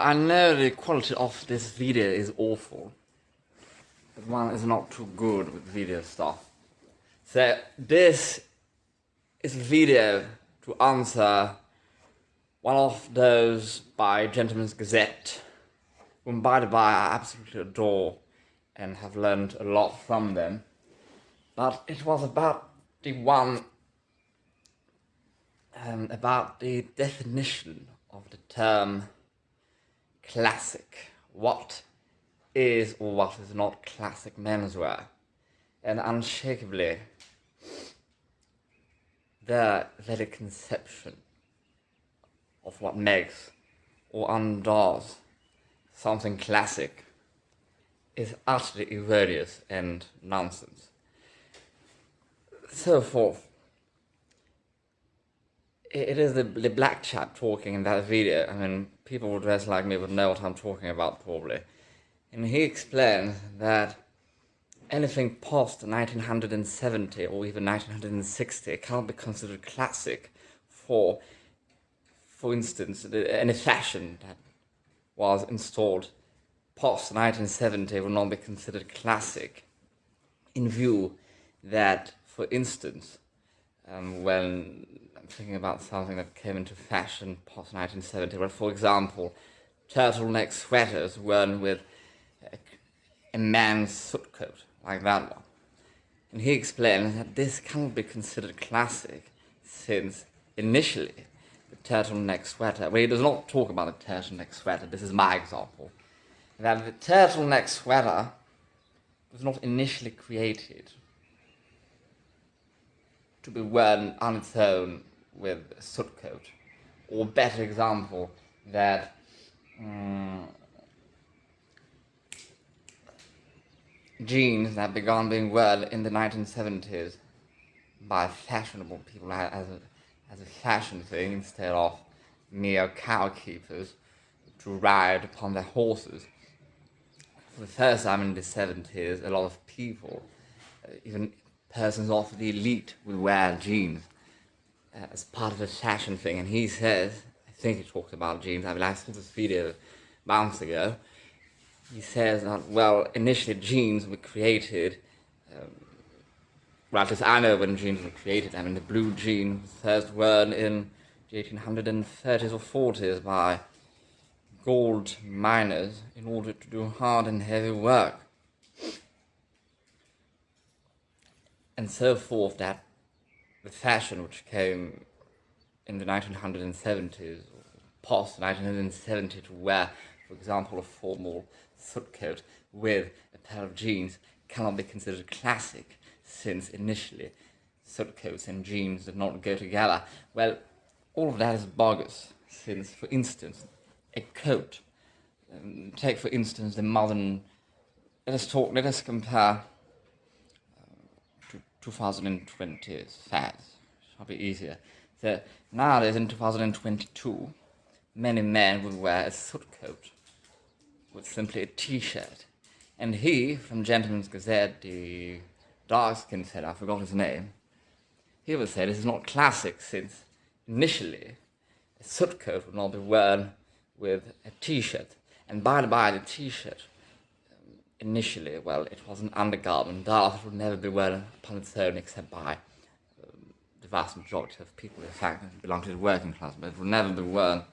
I know the quality of this video is awful, but one is not too good with video stuff. So this is a video to answer one of those by Gentleman's Gazette, whom by the by I absolutely adore and have learned a lot from them. But it was about the one about the definition of the term classic. What is or what is not classic menswear? And unshakably, the very conception of what makes or undoes something classic is utterly erroneous and nonsense. So forth. It is the black chap talking in that video. I mean, people who dress like me would know what I'm talking about probably. And he explains that anything past 1970 or even 1960 cannot be considered classic for instance, any fashion that was installed post 1970 will not be considered classic in view that, for instance, when I'm thinking about something that came into fashion post 1970, well, for example, turtleneck sweaters worn with a man's soot coat, like that one. And he explains that this cannot be considered classic since initially the turtleneck sweater, well, he does not talk about the turtleneck sweater, this is my example, that the turtleneck sweater was not initially created to be worn on its own with a soot coat. Or better example, that jeans that began being worn in the 1970s by fashionable people as a fashion thing instead of mere cow keepers to ride upon their horses. For the first time in the 70s, a lot of people, even persons of the elite, would wear jeans as part of a fashion thing. And he says, I think he talks about jeans, I mean, I saw this video months ago. He says that, well, initially jeans were created, well, at least I know when jeans were created. I mean, the blue jean was first worn in the 1830s or 40s by gold miners in order to do hard and heavy work. And so forth, that the fashion which came in the 1970s, or past 1970, to wear, for example, a formal soot coat with a pair of jeans cannot be considered classic, since initially soot coats and jeans did not go together. Well, all of that is bogus, since, for instance, a coat, take for instance the modern, let us compare 2020's fads, shall be easier. So nowadays in 2022, many men would wear a soot coat with simply a t-shirt. And he, from Gentleman's Gazette, the dark-skinned fellow, I forgot his name, he would say this is not classic since initially a soot coat would not be worn with a t-shirt. And by the by, the t-shirt initially, well, it was an undergarment, thus it would never be worn upon its own except by the vast majority of people, in fact, that belong to the working class, but it would never be worn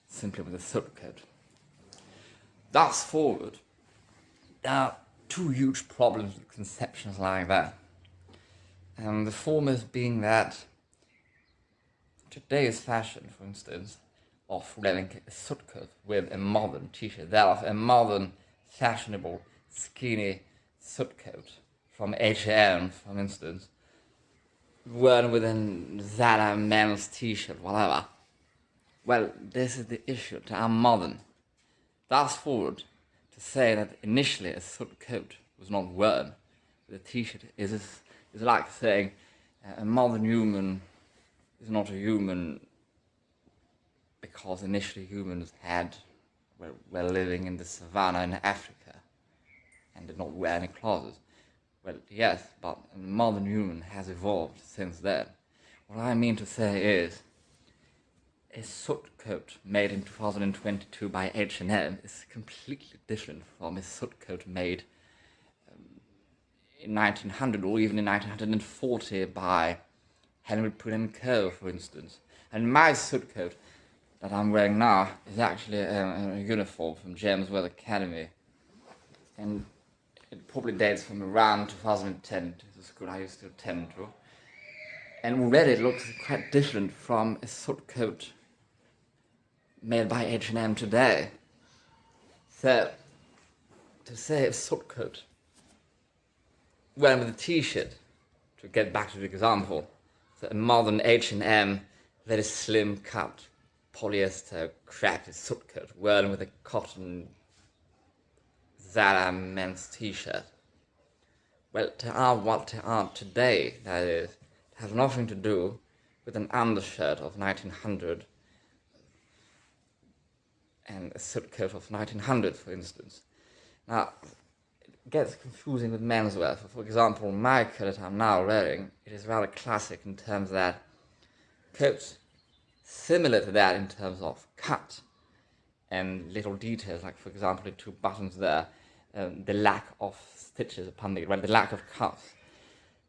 simply with a soot coat. Thus forward, there are two huge problems with conceptions like that. And the foremost being that today's fashion, for instance, of wearing a soot coat with a modern t-shirt, thereof a modern, fashionable, skinny soot coat from H&M, for instance, worn with a Zara men's t-shirt, whatever. Well, this is the issue. They are modern. Thus forward, to say that initially a soot coat was not worn with a t-shirt is like saying a modern human is not a human because initially humans were living in the savannah in Africa and did not wear any clothes. Well, yes, but a modern human has evolved since then. What I mean to say is, a soot coat made in 2022 by H&M is completely different from a soot coat made in 1900 or even in 1940 by Henry Prim & Co, for instance. And my soot coat that I'm wearing now is actually a uniform from Menswear Academy, and it probably dates from around 2010 to the school I used to attend to. And already it looks quite different from a soot coat made by H&M today. So, to say a soot coat wearing with a t-shirt, to get back to the example, so a modern H&M, very slim cut, polyester, crappy soot coat wearing with a cotton Zara men's t-shirt. Well, they are what they are today, that is. It has nothing to do with an undershirt of 1900 and a soot coat of 1900, for instance. Now, it gets confusing with menswear. For example, my coat that I'm now wearing, it is rather classic in terms that coats similar to that in terms of cut and little details, like for example the two buttons there, the lack of stitches upon the lack of cuffs,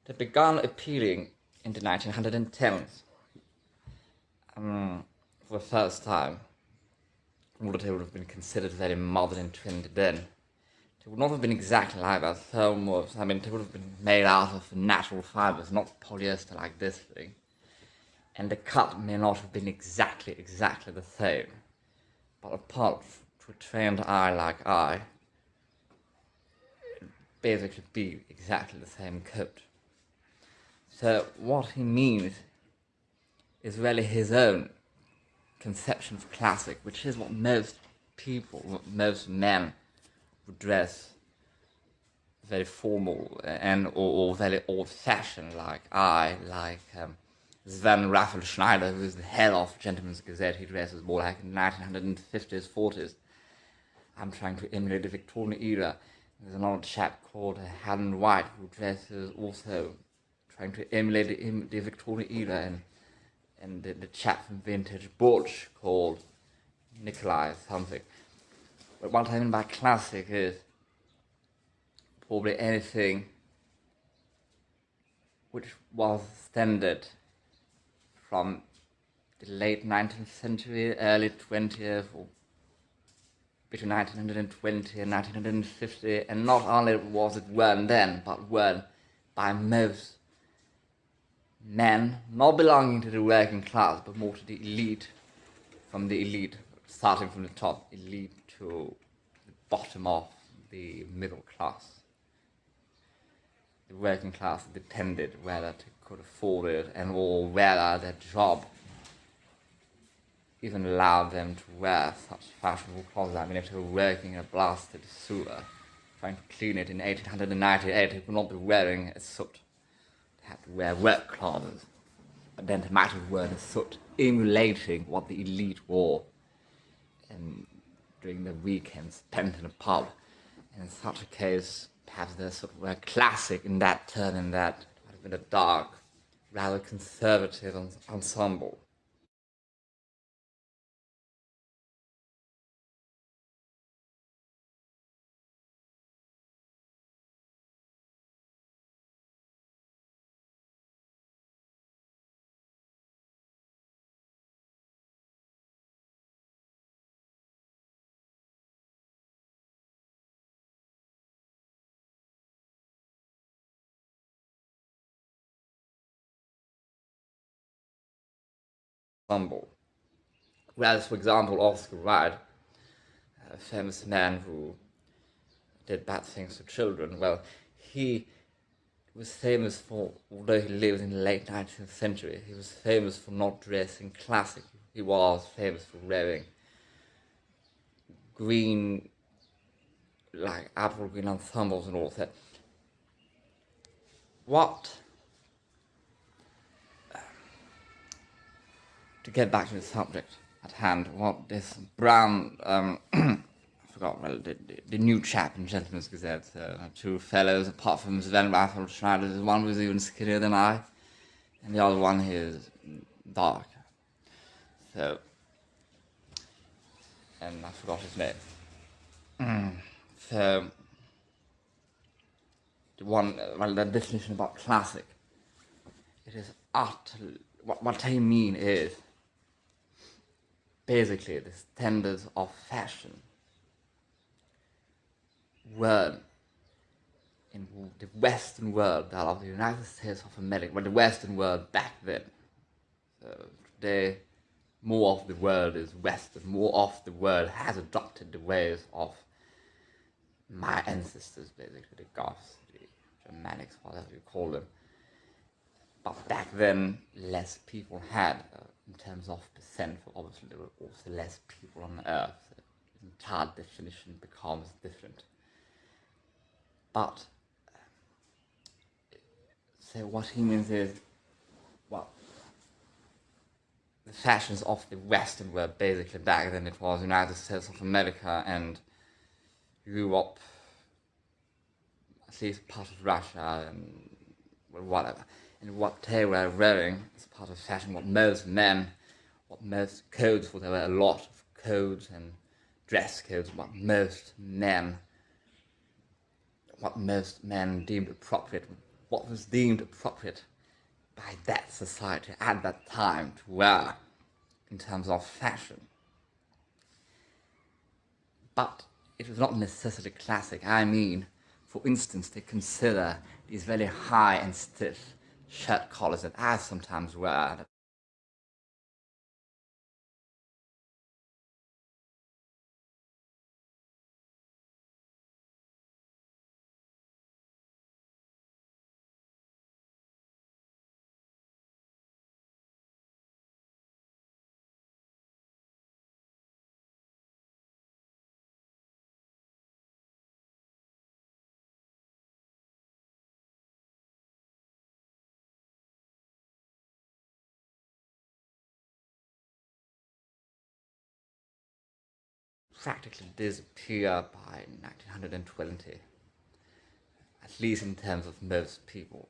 that began appearing in the 1910s for the first time. Although they would have been considered very modern and trendy then, they would not have been exactly like that. So much, I mean, they would have been made out of natural fibers, not polyester like this thing. And the cut may not have been exactly the same. But apart to a trained eye like I, it'd basically be exactly the same coat. So what he means is really his own conception of classic, which is what most people, most men would dress very formal and or very old-fashioned, like I, like Sven Raphael Schneider, who is the head of Gentleman's Gazette. He dresses more like in the 1950s, 40s. I'm trying to emulate the Victorian era. There's another chap called Haddon White who dresses also trying to emulate the Victorian era, and the chap from Vintage Butch called Nikolai something. But what I mean by classic is probably anything which was standard from the late 19th century, early 20th, or between 1920 and 1950, and not only was it worn then, but worn by most men not belonging to the working class, but more to the elite, from the elite, starting from the top elite to the bottom of the middle class. The working class depended whether they could afford it and or whether their job even allowed them to wear such fashionable clothes. I mean, if they were working in a blasted sewer, trying to clean it in 1898, they would not be wearing a soot. They had to wear work clothes, but then they might have worn a soot, emulating what the elite wore during the weekends spent in a pub. And in such a case, perhaps there's sort of a classic in that term, in that it might have been a dark, rather conservative ensemble. Whereas, for example, Oscar Wilde, a famous man who did bad things to children, well, he was famous for, although he lived in the late 19th century, he was famous for not dressing classic. He was famous for wearing green, like apple green ensembles and all that. To get back to the subject at hand, what this brown, I forgot, well, the new chap in Gentleman's Gazette, two fellows, apart from Sven Raphael Schneider, one was even skinnier than I, and the other one is dark. So, and I forgot his name. So, the definition about classic, it is utterly, what I mean is, basically the standards of fashion were in the Western world, that of the United States of America, but the Western world back then. So today, more of the world is Western, more of the world has adopted the ways of my ancestors, basically, the Goths, the Germanics, whatever you call them. But back then, less people had, in terms of percent, for obviously there were also less people on Earth. So the entire definition becomes different. But, so what he means is, well, the fashions of the Western world, basically back then it was United States of America and Europe, at least part of Russia and whatever. And what they were wearing as part of fashion, what most codes, there were a lot of codes and dress codes, what most men deemed appropriate, what was deemed appropriate by that society at that time to wear in terms of fashion. But it was not necessarily classic. I mean, for instance, they consider these very high and stiff shirt collars that I sometimes wear. Practically disappear by 1920, at least in terms of most people.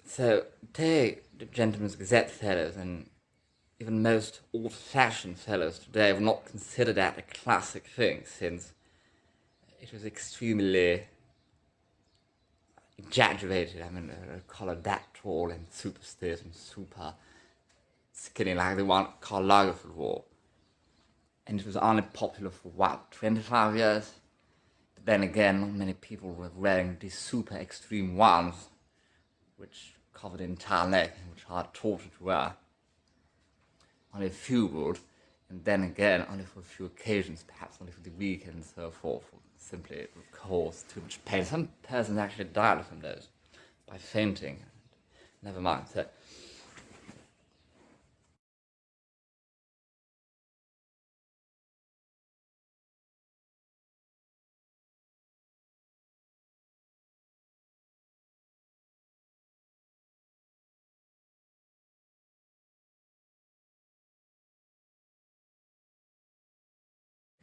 So they, the Gentleman's Gazette fellows and even most old-fashioned fellows today would not consider that a classic thing, since it was extremely exaggerated. I mean, a collar that tall and super stiff and super skinny like the one Karl Lagerfeld wore. And it was only popular for, 25 years? But then again, not many people were wearing these super extreme ones, which covered the entire neck, which are torture to wear. Only a few would, and then again, only for a few occasions, perhaps only for the weekend and so forth, simply it would cause too much pain. Some persons actually died from those by fainting. Never mind. So,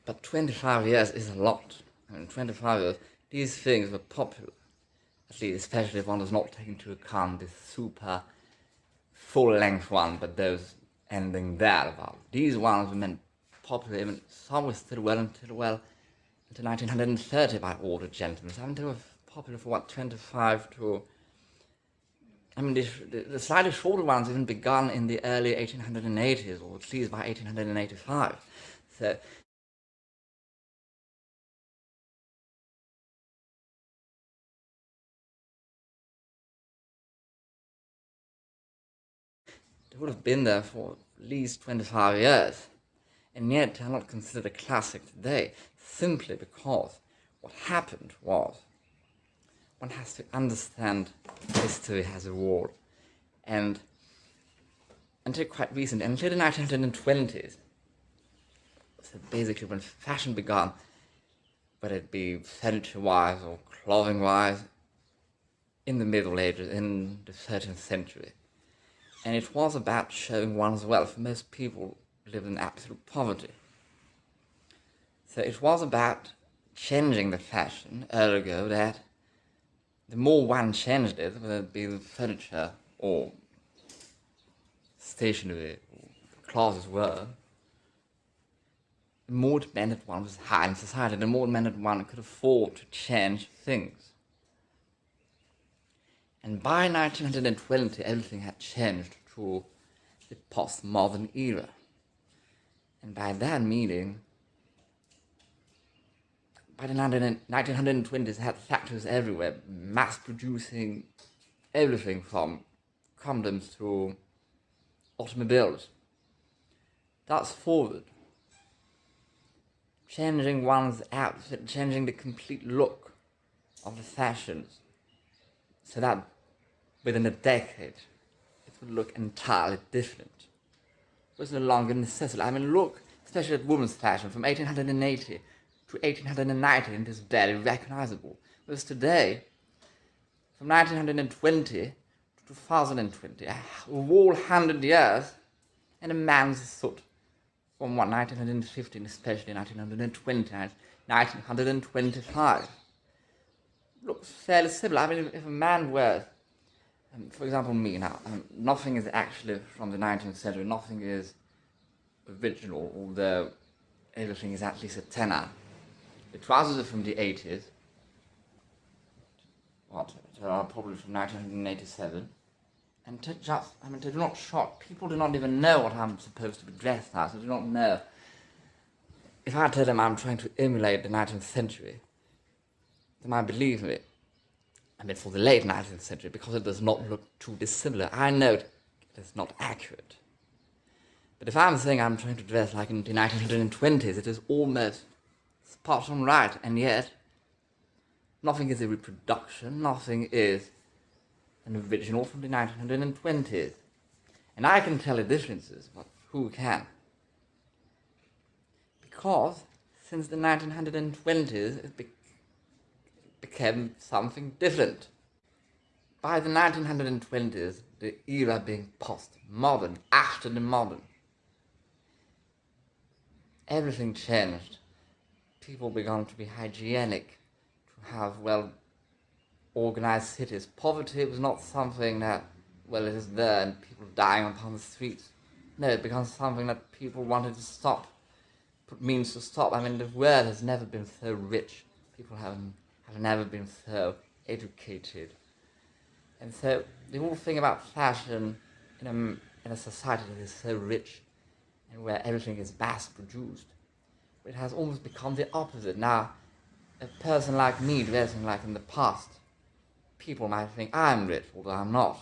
but 25 years is a lot. I mean, 25 years, these things were popular. At least, especially if one does not take into account this super full-length one, but those ending there. Well, these ones were meant popular, even some were still until 1930 by older gentlemen. I mean, they were popular for 25 to... I mean, the slightly shorter ones even began in the early 1880s, or at least by 1885. So, they would have been there for at least 25 years. And yet, they are not considered a classic today, simply because what happened was, one has to understand history as a whole. And until quite recent, until the 1920s, so basically when fashion began, whether it be furniture-wise or clothing-wise, in the Middle Ages, in the 13th century. And it was about showing one's wealth. Most people lived in absolute poverty. So it was about changing the fashion, ergo that the more one changed it, whether it be the furniture or stationery or clothes were, the more dependent one was high in society, the more dependent one could afford to change things. And by 1920, everything had changed to the postmodern era. And by that meaning, by the 1920s, had factories everywhere, mass producing everything from condoms to automobiles. That's forward. Changing one's outfit, changing the complete look of the fashions, so that within a decade it would look entirely different. It was no longer necessary. I mean, look, especially at women's fashion from 1880 to 1890, and it is barely recognizable. Whereas today, from 1920 to 2020, a whole 100 years, and a man's foot from 1915, especially 1920, 1925. Looks fairly similar. I mean, if a man wears, for example, me now, nothing is actually from the 19th century, nothing is original, although everything is at least a tenner. The trousers are from the 80s, probably from 1987, and to do not shock. People do not even know what I'm supposed to be dressed as. They do not know. If I tell them I'm trying to emulate the 19th century, they might believe me. I mean, for the late 19th century, because it does not look too dissimilar. I know it is not accurate. But if I'm saying I'm trying to dress like in the 1920s, it is almost spot on right, and yet nothing is a reproduction, nothing is an original from the 1920s. And I can tell the differences, but who can? Because since the 1920s, it became something different. By the 1920s, the era being post-modern, after the modern, everything changed. People began to be hygienic, to have well-organized cities. Poverty was not something that, it is there and people dying upon the streets. No, it became something that people wanted to stop, put means to stop. I mean, the world has never been so rich. People have never been so educated. And so the whole thing about fashion in a society that is so rich and where everything is mass-produced, it has almost become the opposite. Now, a person like me dressing like in the past, people might think I'm rich, although I'm not,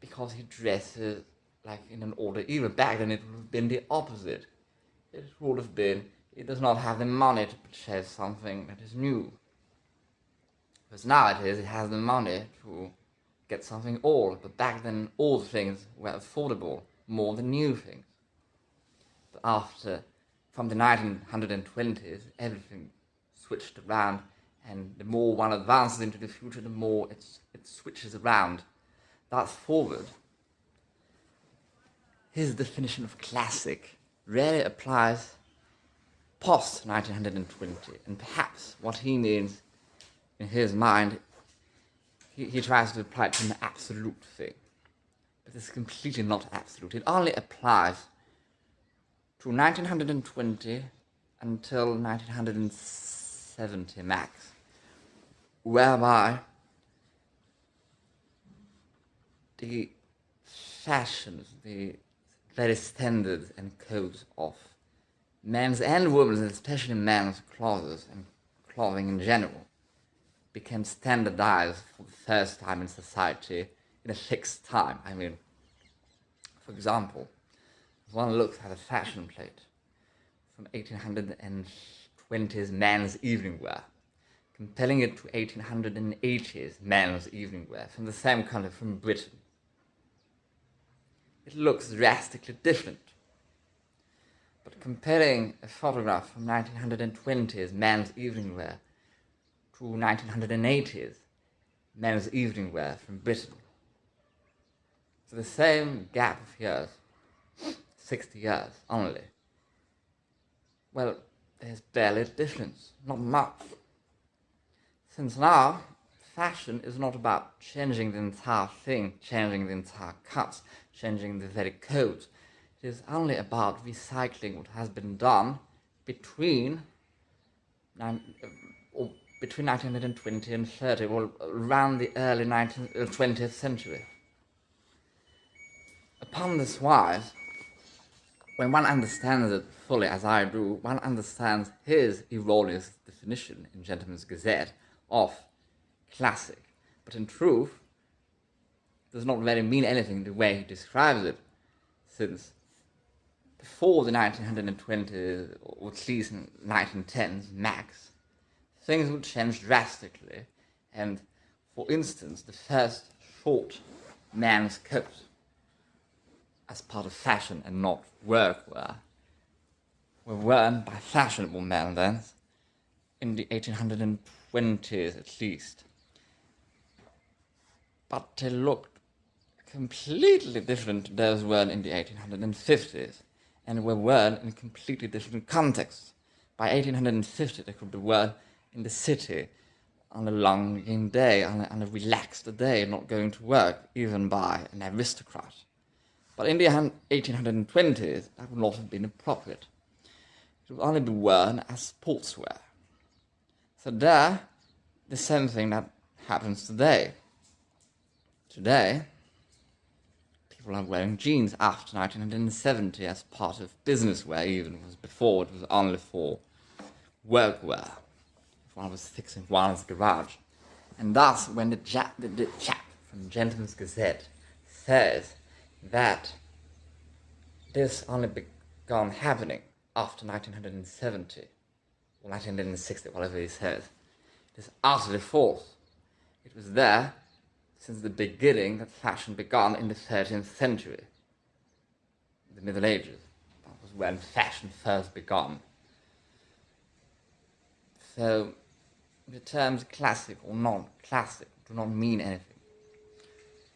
because he dresses like in an older era. Back then it would have been the opposite. It would have been, he does not have the money to purchase something that is new. Because nowadays it has the money to get something old, but back then old things were affordable more than new things. But from the 1920s, everything switched around, and the more one advances into the future, the more it switches around. That's forward. His definition of classic rarely applies post-1920, and perhaps what he means in his mind, he tries to apply it to an absolute thing. But it's completely not absolute. It only applies to 1920 until 1970 max, whereby the fashions, the very standards and codes of men's and women's, and especially men's clothes and clothing in general, became standardized for the first time in society in a fixed time. I mean, for example, if one looks at a fashion plate from 1820s men's evening wear, comparing it to 1880s men's evening wear from the same country, from Britain, it looks drastically different. But comparing a photograph from 1920s men's evening wear to 1980s men's evening wear from Britain, so the same gap of years, 60 years only, there's barely a difference, not much. Since now, fashion is not about changing the entire thing, changing the entire cuts, changing the very codes. It It is only about recycling what has been done between 1920 and 30, or around the early 20th century. Upon this wise, when one understands it fully, as I do, one understands his erroneous definition in Gentleman's Gazette of classic. But in truth, it does not really mean anything the way he describes it, since before the 1920s, or at least 1910s max, things would change drastically, and for instance, the first short man's coat, as part of fashion and not workwear, were worn by fashionable men then, in the 1820s at least. But they looked completely different to those worn in the 1850s, and were worn in completely different contexts. By 1850 they could be worn in the city, on a long day, on a relaxed day, not going to work, even by an aristocrat. But in the 1820s, that would not have been appropriate. It would only be worn as sportswear. So there, the same thing that happens today. Today, people are wearing jeans after 1970 as part of business wear, even. It was before, it was only for workwear. If one was fixing one's garage. And thus, when the chap from Gentleman's Gazette says that this only began happening after 1970, or 1960, whatever he says, it is utterly false. It was there since the beginning that fashion began in the 13th century, the Middle Ages. That was when fashion first began. So, the terms classic or non-classic do not mean anything.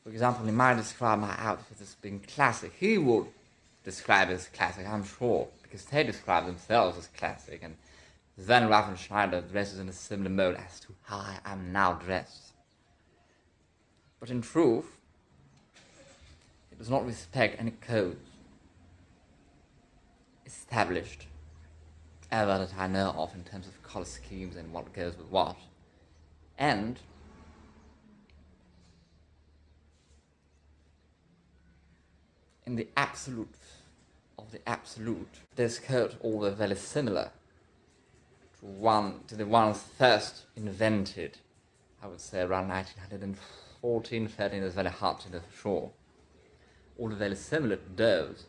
For example, he might describe my outfit as being classic. He would describe it as classic, I'm sure, because they describe themselves as classic, and Sven Schneider dresses in a similar mode as to how I am now dressed. But in truth, it does not respect any codes established ever that I know of in terms of color schemes and what goes with what. And in the absolute of the absolute, this code all were very similar to the ones first invented, I would say around 1914, 13, is very hard to know for sure. All very similar to those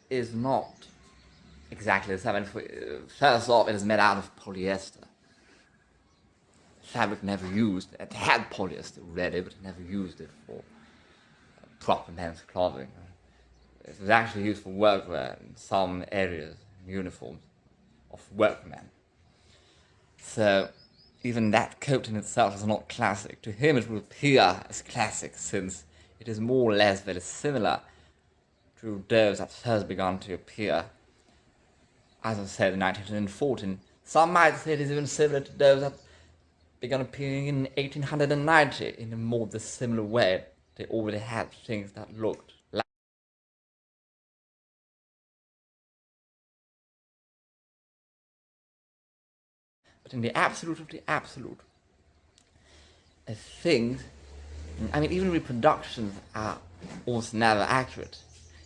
is not exactly the same. First off, it is made out of polyester. Fabric never used, it had polyester already, but it never used it for proper men's clothing. It was actually used for workwear in some areas, uniforms of workmen. So even that coat in itself is not classic. To him it will appear as classic, since it is more or less very similar to those that first began to appear, as I said, in 1914. Some might say it is even similar to those that began appearing in 1890 in a more dissimilar way. They already had things that looked like. But in the absolute of the absolute, things, I mean, even reproductions are almost never accurate.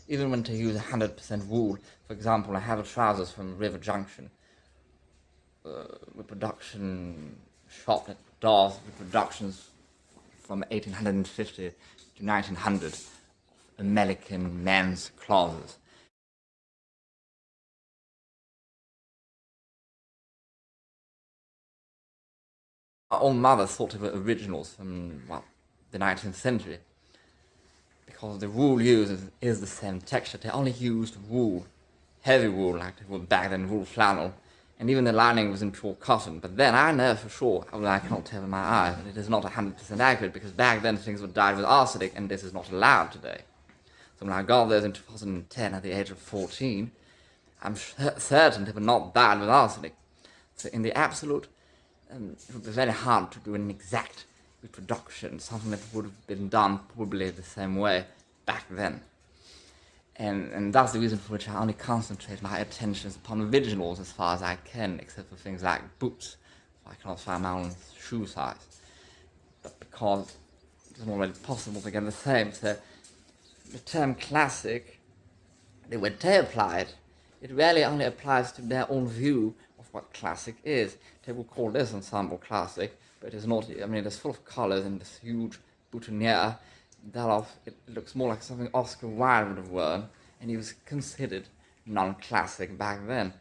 Even when they use 100% wool. For example, I have trousers from River Junction, reproduction shop that does reproductions from 1850 to 1900 of American men's clothes. Our own mother thought they were originals from, the 19th century. Because the wool used is the same texture. They only used wool, heavy wool, like they would back then, wool flannel. And even the lining was in pure cotton. But then I know for sure, I cannot tell with my eyes, that it is not 100% accurate, because back then things were dyed with arsenic, and this is not allowed today. So when I got those in 2010 at the age of 14, I'm certain they were not dyed with arsenic. So in the absolute, it would be very hard to do an exact reproduction, something that would have been done probably the same way back then. And that's the reason for which I only concentrate my attentions upon visuals as far as I can, except for things like boots. I cannot find my own shoe size. But because it's not really possible to get the same, so the term classic, the way they apply it, it really only applies to their own view of what classic is. They will call this ensemble classic, but it is not. I mean, it's full of colors and this huge boutonniere. Thereof, it looks more like something Oscar Wilde would have worn, and he was considered non-classic back then.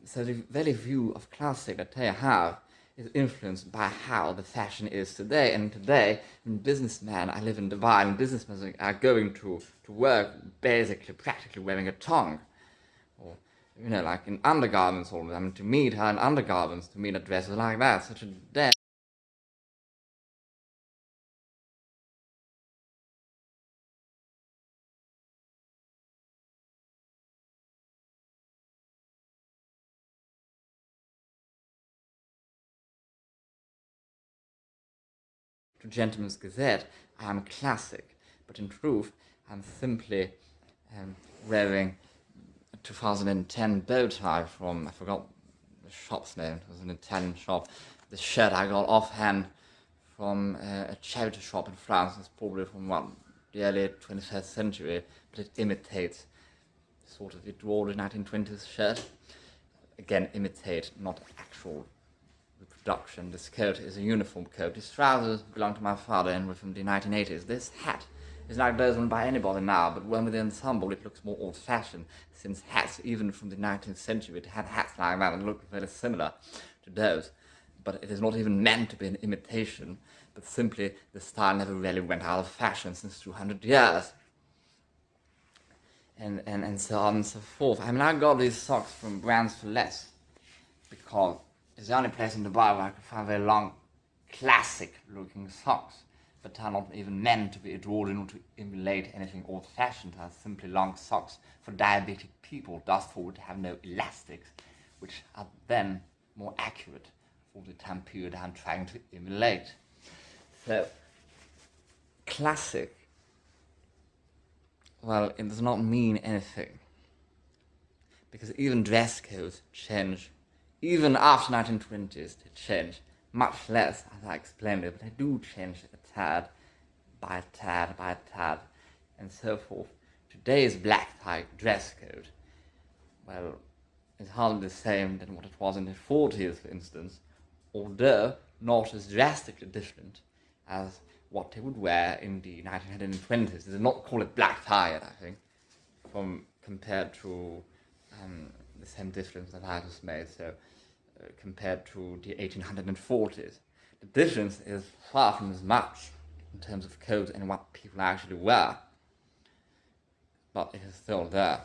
So the very view of classic that they have is influenced by how the fashion is today. And today, when businessmen, I live in Dubai, and businessmen are going to work basically, practically wearing a tongue. Or, you know, like in undergarments all the time. To meet her in undergarments, to meet a dresser like that. So today, to Gentleman's Gazette, I am classic. But in truth, I'm simply wearing a 2010 bow tie from, I forgot the shop's name, it was an Italian shop. The shirt I got offhand from a charity shop in France. It's probably from the early 21st century, but it imitates sort of the Edwardian 1920s shirt. Again, imitate, not actual reproduction. This coat is a uniform coat. These trousers belong to my father and were from the 1980s. This hat is like those worn by anybody now, but when with the ensemble it looks more old-fashioned, since hats, even from the 19th century, it had hats like that and looked very similar to those. But it is not even meant to be an imitation, but simply the style never really went out of fashion since 200 years. And so on and so forth. I mean, I got these socks from Brands for Less, because it's the only place in Dubai where I could find very long, classic-looking socks, but are not even meant to be adored or to emulate anything old-fashioned. Are simply long socks for diabetic people, thus for would have no elastics, which are then more accurate for the time period I'm trying to emulate. So, classic, well, it does not mean anything, because even dress codes change. Even after 1920s, they change. Much less, as I explained it, but they do change a tad, by a tad, by a tad, and so forth. Today's black tie dress code, well, is hardly the same than what it was in the 40s, for instance, although not as drastically different as what they would wear in the 1920s. They did not call it black tie yet, I think, compared to the same difference that I just made. So compared to the 1840s, the difference is far from as much in terms of codes and what people actually wear, but it is still there.